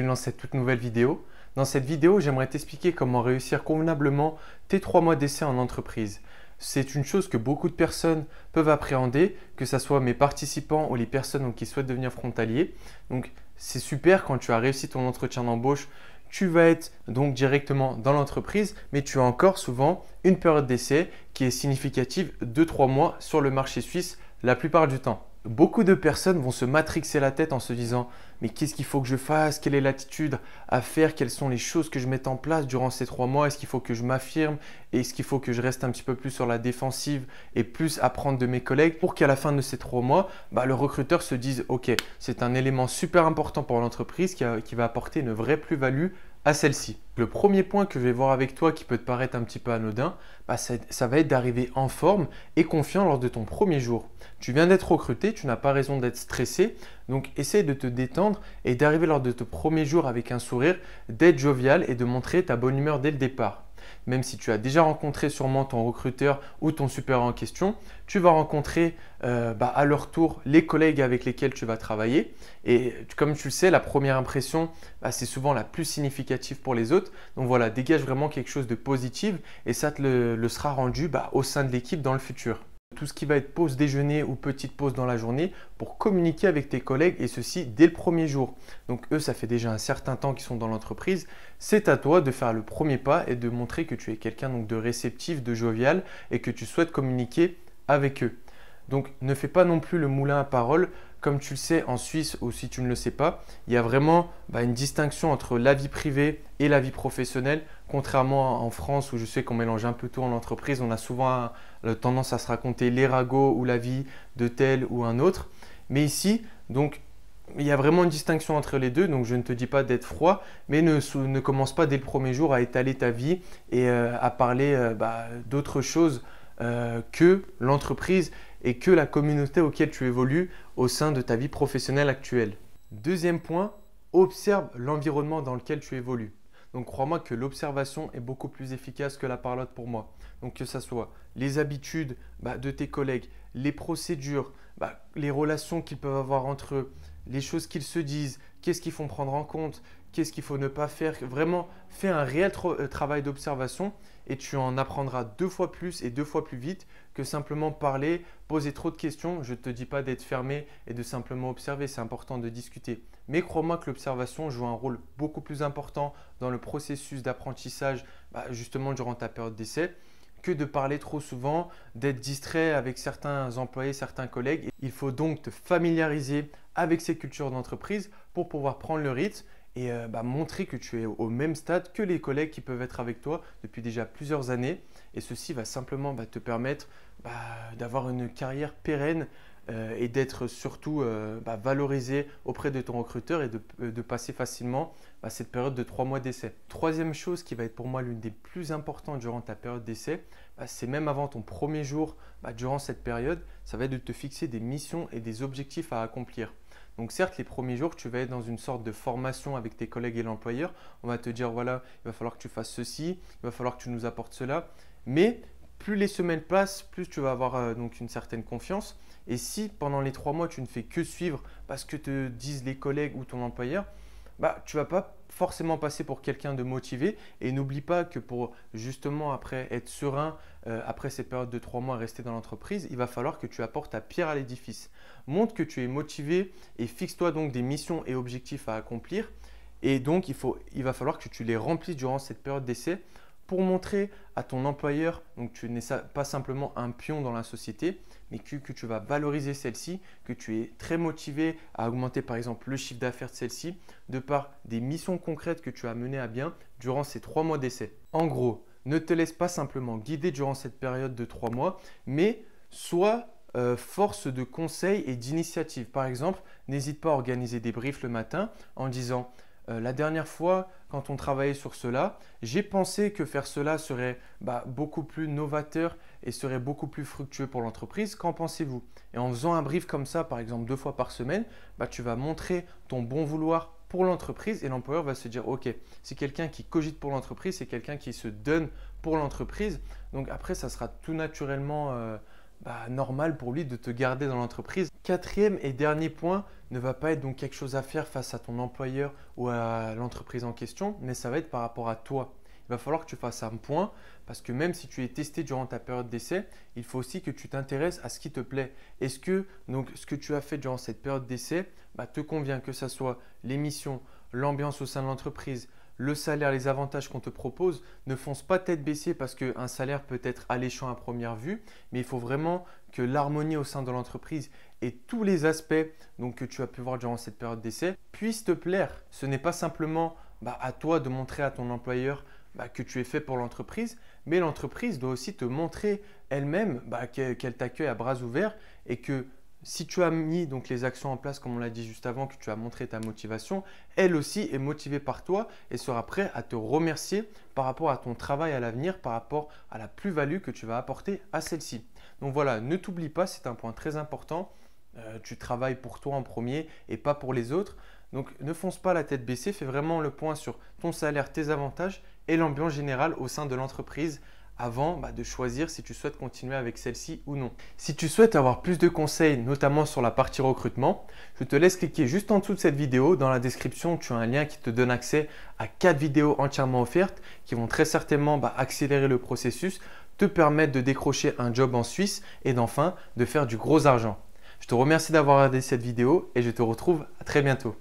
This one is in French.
dans cette toute nouvelle vidéo. Dans cette vidéo, j'aimerais t'expliquer comment réussir convenablement tes 3 mois d'essai en entreprise. C'est une chose que beaucoup de personnes peuvent appréhender, que ce soit mes participants ou les personnes qui souhaitent devenir frontaliers. Donc, c'est super quand tu as réussi ton entretien d'embauche, tu vas être donc directement dans l'entreprise, mais tu as encore souvent une période d'essai qui est significative de 3 mois sur le marché suisse la plupart du temps. Beaucoup de personnes vont se matrixer la tête en se disant « mais qu'est-ce qu'il faut que je fasse? Quelle est l'attitude à faire? Quelles sont les choses que je mette en place durant ces 3 mois? Est-ce qu'il faut que je m'affirme? Est-ce qu'il faut que je reste un petit peu plus sur la défensive et plus apprendre de mes collègues pour qu'à la fin de ces 3 mois, le recruteur se dise « ok, c'est un élément super important pour l'entreprise qui va apporter une vraie plus-value à celle-ci ». Le premier point que je vais voir avec toi qui peut te paraître un petit peu anodin, ça va être d'arriver en forme et confiant lors de ton premier jour. Tu viens d'être recruté, tu n'as pas raison d'être stressé, donc essaye de te détendre et d'arriver lors de ton premier jour avec un sourire, d'être jovial et de montrer ta bonne humeur dès le départ. Même si tu as déjà rencontré sûrement ton recruteur ou ton supérieur en question, tu vas rencontrer à leur tour les collègues avec lesquels tu vas travailler. Et comme tu le sais, la première impression, c'est souvent la plus significative pour les autres. Donc voilà, dégage vraiment quelque chose de positif et ça te le sera rendu au sein de l'équipe dans le futur. Tout ce qui va être pause déjeuner ou petite pause dans la journée pour communiquer avec tes collègues et ceci dès le premier jour. Donc eux, ça fait déjà un certain temps qu'ils sont dans l'entreprise. C'est à toi de faire le premier pas et de montrer que tu es quelqu'un de réceptif, de jovial et que tu souhaites communiquer avec eux. Donc ne fais pas non plus le moulin à parole. Comme tu le sais, en Suisse, ou si tu ne le sais pas, il y a vraiment une distinction entre la vie privée et la vie professionnelle. Contrairement en France où je sais qu'on mélange un peu tout en entreprise, on a souvent tendance à se raconter les ragots ou la vie de tel ou un autre. Mais ici, donc, il y a vraiment une distinction entre les deux. Donc, je ne te dis pas d'être froid, mais ne commence pas dès le premier jour à étaler ta vie et à parler d'autre chose que l'entreprise et que la communauté auquel tu évolues au sein de ta vie professionnelle actuelle. Deuxième point, observe l'environnement dans lequel tu évolues. Donc crois-moi que l'observation est beaucoup plus efficace que la parlotte pour moi. Donc que ce soit les habitudes de tes collègues, les procédures, les relations qu'ils peuvent avoir entre eux, les choses qu'ils se disent, qu'est-ce qu'ils font prendre en compte, qu'est-ce qu'il faut ne pas faire. Vraiment, fais un réel travail d'observation et tu en apprendras 2 fois plus et 2 fois plus vite que simplement parler, poser trop de questions. Je ne te dis pas d'être fermé et de simplement observer, c'est important de discuter. Mais crois-moi que l'observation joue un rôle beaucoup plus important dans le processus d'apprentissage justement durant ta période d'essai que de parler trop souvent, d'être distrait avec certains employés, certains collègues. Il faut donc te familiariser avec ces cultures d'entreprise pour pouvoir prendre le rythme et montrer que tu es au même stade que les collègues qui peuvent être avec toi depuis déjà plusieurs années. Et ceci va simplement te permettre d'avoir une carrière pérenne et d'être surtout valorisé auprès de ton recruteur et de passer facilement cette période de 3 mois d'essai. Troisième chose qui va être pour moi l'une des plus importantes durant ta période d'essai, c'est même avant ton premier jour, durant cette période, ça va être de te fixer des missions et des objectifs à accomplir. Donc certes, les premiers jours, tu vas être dans une sorte de formation avec tes collègues et l'employeur. On va te dire, voilà, il va falloir que tu fasses ceci, il va falloir que tu nous apportes cela. Mais plus les semaines passent, plus tu vas avoir donc une certaine confiance. Et si pendant les 3 mois, tu ne fais que suivre parce que te disent les collègues ou ton employeur, tu ne vas pas forcément passer pour quelqu'un de motivé. Et n'oublie pas que pour justement après être serein, après cette période de 3 mois rester dans l'entreprise, il va falloir que tu apportes ta pierre à l'édifice. Montre que tu es motivé et fixe-toi donc des missions et objectifs à accomplir. Et donc, il va falloir que tu les remplisses durant cette période d'essai pour montrer à ton employeur donc tu n'es pas simplement un pion dans la société, mais que tu vas valoriser celle-ci, que tu es très motivé à augmenter par exemple le chiffre d'affaires de celle-ci de par des missions concrètes que tu as menées à bien durant ces 3 mois d'essai. En gros, ne te laisse pas simplement guider durant cette période de 3 mois, mais sois force de conseil et d'initiative. Par exemple, n'hésite pas à organiser des briefs le matin en disant la dernière fois, quand on travaillait sur cela, j'ai pensé que faire cela serait beaucoup plus novateur et serait beaucoup plus fructueux pour l'entreprise. Qu'en pensez-vous? Et en faisant un brief comme ça, par exemple 2 fois par semaine, tu vas montrer ton bon vouloir pour l'entreprise et l'employeur va se dire « Ok, c'est quelqu'un qui cogite pour l'entreprise, c'est quelqu'un qui se donne pour l'entreprise. » Donc après, ça sera tout naturellement normal pour lui de te garder dans l'entreprise. Quatrième et dernier point ne va pas être donc quelque chose à faire face à ton employeur ou à l'entreprise en question, mais ça va être par rapport à toi. Il va falloir que tu fasses un point parce que même si tu es testé durant ta période d'essai, il faut aussi que tu t'intéresses à ce qui te plaît. Est-ce que donc, ce que tu as fait durant cette période d'essai te convient, que ce soit les missions, l'ambiance au sein de l'entreprise, le salaire, les avantages qu'on te propose? Ne fonce pas tête baissée parce qu'un salaire peut être alléchant à première vue, mais il faut vraiment que l'harmonie au sein de l'entreprise et tous les aspects donc, que tu as pu voir durant cette période d'essai puissent te plaire. Ce n'est pas simplement à toi de montrer à ton employeur que tu es fait pour l'entreprise, mais l'entreprise doit aussi te montrer elle-même qu'elle t'accueille à bras ouverts et que si tu as mis donc les actions en place, comme on l'a dit juste avant, que tu as montré ta motivation, elle aussi est motivée par toi et sera prête à te remercier par rapport à ton travail à l'avenir, par rapport à la plus-value que tu vas apporter à celle-ci. Donc voilà, ne t'oublie pas, c'est un point très important. Tu travailles pour toi en premier et pas pour les autres. Donc ne fonce pas la tête baissée, fais vraiment le point sur ton salaire, tes avantages et l'ambiance générale au sein de l'entreprise avant de choisir si tu souhaites continuer avec celle-ci ou non. Si tu souhaites avoir plus de conseils, notamment sur la partie recrutement, je te laisse cliquer juste en dessous de cette vidéo. Dans la description, tu as un lien qui te donne accès à 4 vidéos entièrement offertes qui vont très certainement accélérer le processus, te permettre de décrocher un job en Suisse et d'enfin de faire du gros argent. Je te remercie d'avoir regardé cette vidéo et je te retrouve à très bientôt.